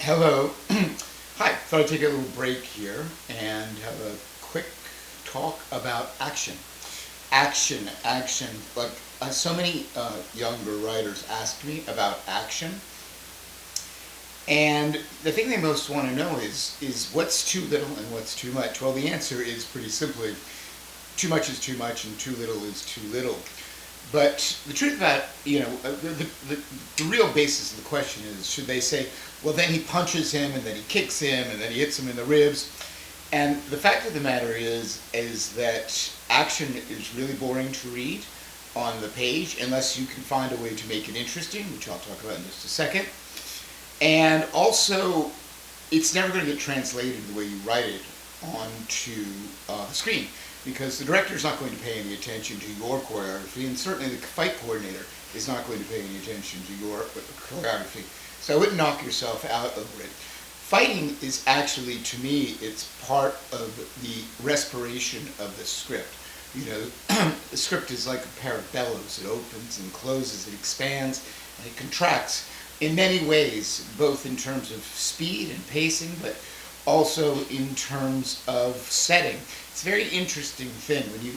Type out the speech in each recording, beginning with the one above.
Hello. Hi. Thought I'd take a little break here and have a quick talk about action. Action. Like so many younger writers ask me about action, and the thing they most want to know is what's too little and what's too much. Well, the answer is pretty simply too much is too much and too little is too little. But the truth about, the real basis of the question is, should they say, well, then he punches him, and then he kicks him, and then he hits him in the ribs? And the fact of the matter is that action is really boring to read on the page unless you can find a way to make it interesting, which I'll talk about in just a second. And also, it's never going to get translated the way you write it onto the screen, because the director is not going to pay any attention to your choreography, and certainly the fight coordinator is not going to pay any attention to your choreography. So I wouldn't knock yourself out over it. Fighting is actually, to me, it's part of the respiration of the script. The script is like a pair of bellows. It opens and closes, it expands, and it contracts in many ways, both in terms of speed and pacing, but also in terms of setting. It's a very interesting thing. When you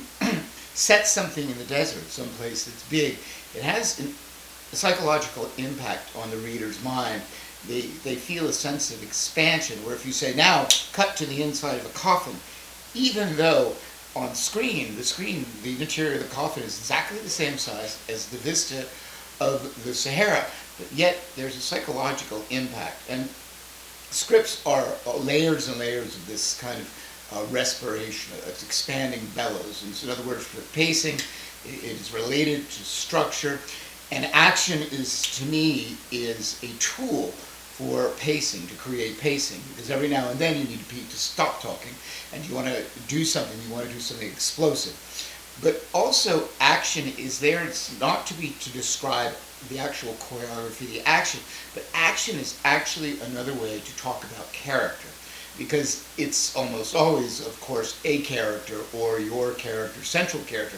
set something in the desert, someplace that's big, it has a psychological impact on the reader's mind. They feel a sense of expansion, where if you say, now, cut to the inside of a coffin, even though on screen, the interior of the coffin is exactly the same size as the vista of the Sahara, but yet there's a psychological impact. And scripts are layers and layers of this kind of respiration, of expanding bellows. And so in other words, for pacing, it is related to structure, and action is, to me, is a tool for pacing, to create pacing, because every now and then you need to stop talking, and you want to do something explosive. But also, action is there. It's not to describe the actual choreography, the action, but action is actually another way to talk about character, because it's almost always, of course, a character or your character, central character,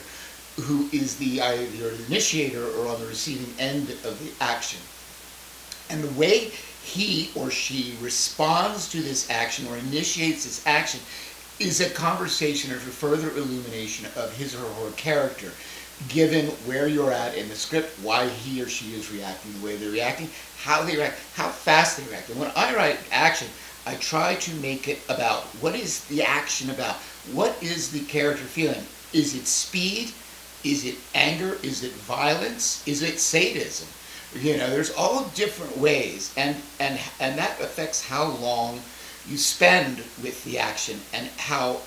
who is either the initiator or on the receiving end of the action. And the way he or she responds to this action or initiates this action is a conversation or a further illumination of his or her character, given where you're at in the script, why he or she is reacting the way they're reacting, how they react, how fast they react. And when I write action, I try to make it about what is the action about? What is the character feeling? Is it speed? Is it anger? Is it violence? Is it sadism? There's all different ways, and that affects how long you spend with the action and how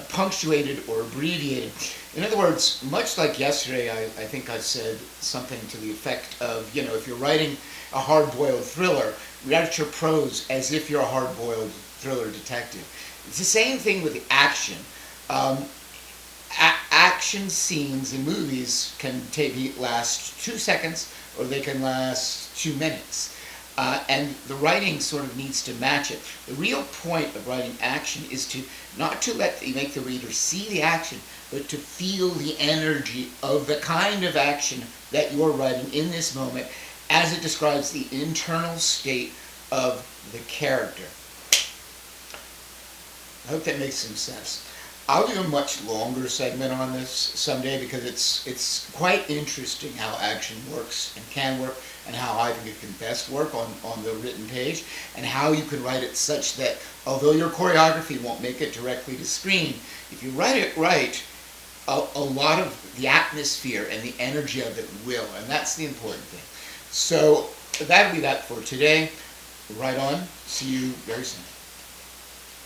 punctuated or abbreviated. In other words, much like yesterday, I think I said something to the effect of, if you're writing a hard-boiled thriller, write your prose as if you're a hard-boiled thriller detective. It's the same thing with the action. Action scenes in movies can last 2 seconds, or they can last 2 minutes. And the writing sort of needs to match it. The real point of writing action is not to make the reader see the action, but to feel the energy of the kind of action that you're writing in this moment, as it describes the internal state of the character. I hope that makes some sense. I'll do a much longer segment on this someday, because it's quite interesting how action works and can work, and how I think it can best work on the written page, and how you can write it such that although your choreography won't make it directly to screen, if you write it right, a lot of the atmosphere and the energy of it will, and that's the important thing. So that'll be that for today. Right on. See you very soon.